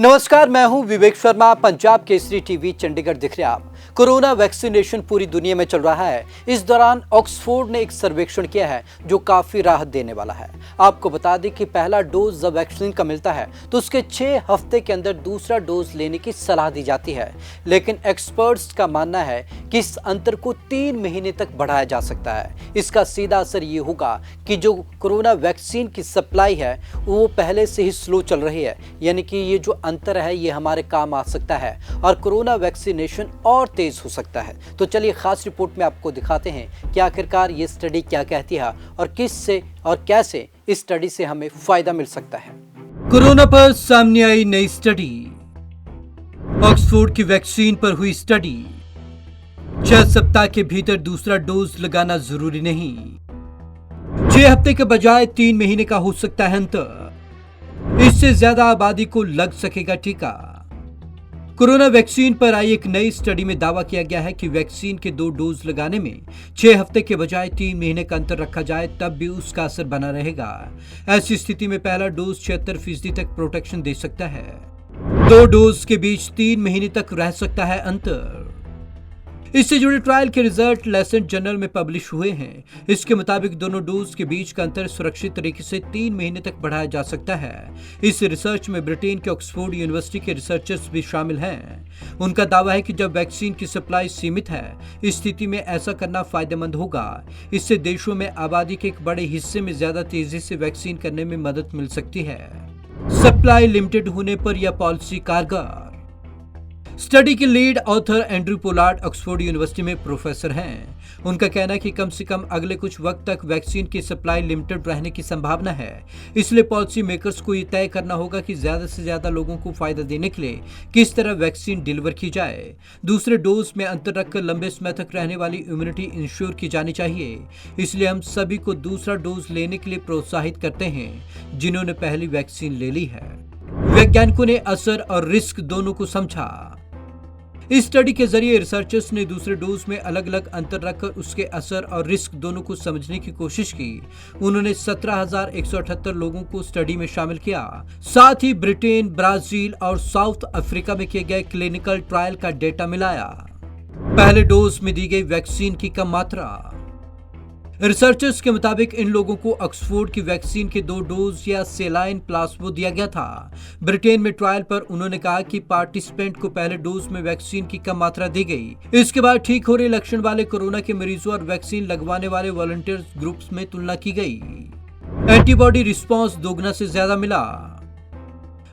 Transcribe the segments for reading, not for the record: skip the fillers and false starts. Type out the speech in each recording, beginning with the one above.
नमस्कार, मैं हूं विवेक शर्मा। पंजाब केसरी टीवी चंडीगढ़ दिख रहे आप। कोरोना वैक्सीनेशन पूरी दुनिया में चल रहा है। इस दौरान ऑक्सफोर्ड ने एक सर्वेक्षण किया है जो काफी राहत देने वाला है। आपको बता दें कि पहला डोज जब वैक्सीन का मिलता है तो उसके 6 हफ्ते के अंदर दूसरा डोज लेने की सलाह दी जाती है, लेकिन एक्सपर्ट्स का मानना है कि इस अंतर को 3 महीने तक बढ़ाया जा सकता है। इसका सीधा असर ये होगा कि जो कोरोना वैक्सीन की सप्लाई है वो पहले से ही स्लो चल रही है, यानी कि ये जो अंतर है ये हमारे काम आ सकता है और कोरोना वैक्सीनेशन और तेज हो सकता है। तो चलिए खास रिपोर्ट में आपको दिखाते हैं कि आखिरकार ये स्टडी क्या कहती है और किस से और कैसे इस स्टडी से हमें फायदा मिल सकता है। कोरोना पर सामने आई नई स्टडी। ऑक्सफोर्ड की वैक्सीन पर हुई स्टडी। 6 सप्ताह के भीतर दूसरा डोज लगाना जरूरी नहीं। 6 हफ्ते के बजाय 3 महीने का हो सकता है अंतर। इससे ज्यादा आबादी को लग सकेगा टीका। कोरोना वैक्सीन पर आई एक नई स्टडी में दावा किया गया है कि वैक्सीन के 2 डोज लगाने में 6 हफ्ते के बजाय 3 महीने का अंतर रखा जाए तब भी उसका असर बना रहेगा। ऐसी स्थिति में पहला डोज 76% तक प्रोटेक्शन दे सकता है। 2 डोज के बीच 3 महीने तक रह सकता है अंतर। इससे जुड़े ट्रायल के रिजल्ट लेसेंट जर्नल में पब्लिश हुए हैं। इसके मुताबिक दोनों डोज के बीच का अंतर सुरक्षित तरीके से 3 महीने तक बढ़ाया जा सकता है। इस रिसर्च में ब्रिटेन के ऑक्सफोर्ड यूनिवर्सिटी के रिसर्चर्स भी शामिल हैं। उनका दावा है कि जब वैक्सीन की सप्लाई सीमित है, इस स्थिति में ऐसा करना फायदेमंद होगा। इससे देशों में आबादी के एक बड़े हिस्से में ज्यादा तेजी से वैक्सीन करने में मदद मिल सकती है। सप्लाई लिमिटेड होने पर यह पॉलिसी कारगर। स्टडी के lead author Andrew Pollard Oxford university में प्रोफेसर हैं। उनका कहना है कि कम से कम अगले कुछ वक्त तक वैक्सीन की सप्लाई लिमिटेड रहने की संभावना है। इसलिए पॉलिसी मेकर्स को ये तय करना होगा कि ज्यादा से ज्यादा लोगों को फायदा देने के लिए किस तरह वैक्सीन डिलीवर की जाए। दूसरे डोज में अंतर रखकर लंबे समय तक रहने वाली इम्यूनिटी इंश्योर की जानी चाहिए। इसलिए हम सभी को दूसरा डोज लेने के लिए प्रोत्साहित करते हैं जिन्होंने पहली वैक्सीन ले ली है। वैज्ञानिकों ने असर और रिस्क दोनों को समझा। इस स्टडी के जरिए रिसर्चर्स ने दूसरे डोज में अलग अलग अंतर रखकर उसके असर और रिस्क दोनों को समझने की कोशिश की। उन्होंने 17,178 लोगों को स्टडी में शामिल किया। साथ ही ब्रिटेन, ब्राजील और साउथ अफ्रीका में किए गए क्लिनिकल ट्रायल का डेटा मिलाया। पहले डोज में दी गई वैक्सीन की कम मात्रा। रिसर्चर्स के मुताबिक इन लोगों को ऑक्सफोर्ड की वैक्सीन के 2 डोज या सेलाइन प्लाज्मा दिया गया था। ब्रिटेन में ट्रायल पर उन्होंने कहा कि पार्टिसिपेंट को पहले डोज में वैक्सीन की कम मात्रा दी गई। इसके बाद ठीक हो रहे लक्षण वाले कोरोना के मरीजों और वैक्सीन लगवाने वाले वॉलंटियर्स ग्रुप्स में तुलना की गई। एंटीबॉडी रिस्पांस दोगुना से ज्यादा मिला।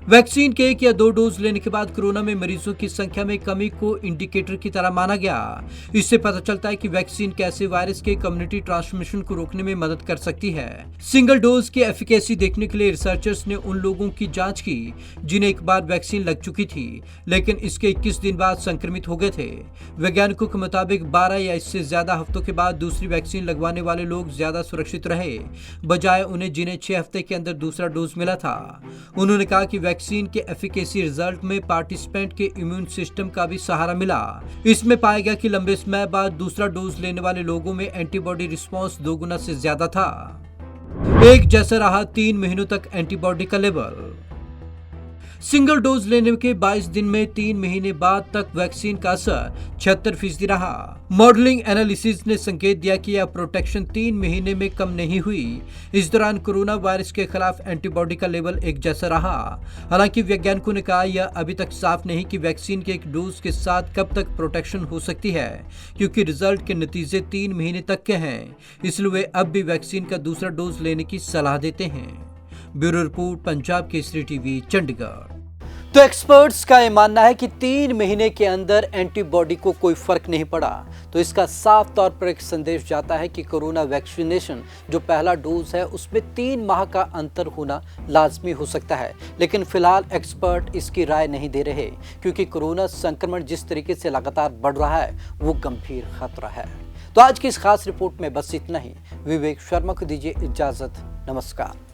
वैक्सीन के 1 या 2 डोज लेने के बाद कोरोना में मरीजों की संख्या में कमी को इंडिकेटर की तरह माना गया। इससे पता चलता है कि वैक्सीन कैसे वायरस के कम्युनिटी ट्रांसमिशन को रोकने में मदद कर सकती है। सिंगल डोज की एफिकेसी देखने के लिए रिसर्चर्स ने उन लोगों की जांच की जिन्हें एक बार वैक्सीन लग चुकी थी लेकिन इसके 21 दिन बाद संक्रमित हो गए थे। वैज्ञानिकों के मुताबिक 12 या इससे ज्यादा हफ्तों के बाद दूसरी वैक्सीन लगवाने वाले लोग ज्यादा सुरक्षित रहे, बजाय उन्हें जिन्हें 6 हफ्ते के अंदर दूसरा डोज मिला था। उन्होंने कहा कि वैक्सीन के एफिकेसी रिजल्ट में पार्टिसिपेंट के इम्यून सिस्टम का भी सहारा मिला। इसमें पाया गया कि लंबे समय बाद दूसरा डोज लेने वाले लोगों में एंटीबॉडी रिस्पांस 2 गुना से ज्यादा था। एक जैसा रहा 3 महीनों तक एंटीबॉडी का लेवल। सिंगल डोज लेने के 22 दिन में 3 महीने बाद तक वैक्सीन का असर 76% रहा। मॉडलिंग एनालिसिस ने संकेत दिया कि यह प्रोटेक्शन 3 महीने में कम नहीं हुई। इस दौरान कोरोना वायरस के खिलाफ एंटीबॉडी का लेवल एक जैसा रहा। हालांकि वैज्ञानिकों ने कहा यह अभी तक साफ नहीं कि वैक्सीन के 1 डोज के साथ कब तक प्रोटेक्शन हो सकती है, क्योंकि रिजल्ट के नतीजे 3 महीने तक के हैं। इसलिए वे अब भी वैक्सीन का दूसरा डोज लेने की सलाह देते हैं। Bureau report, Punjab Kesari TV, Chandigarh. तो एक्सपर्ट्स का यह मानना है कि 3 महीने के अंदर एंटीबॉडी को कोई फर्क नहीं पड़ा। तो इसका साफ तौर पर एक संदेश जाता है कि कोरोना वैक्सीनेशन जो पहला डोज है उसमें 3 माह का अंतर होना लाजमी हो सकता है, लेकिन फिलहाल एक्सपर्ट इसकी राय नहीं दे रहे क्योंकि कोरोना संक्रमण जिस तरीके से लगातार बढ़ रहा है वो गंभीर खतरा है। तो आज की इस खास रिपोर्ट में बस इतना ही। विवेक शर्मा को दीजिए इजाजत। नमस्कार।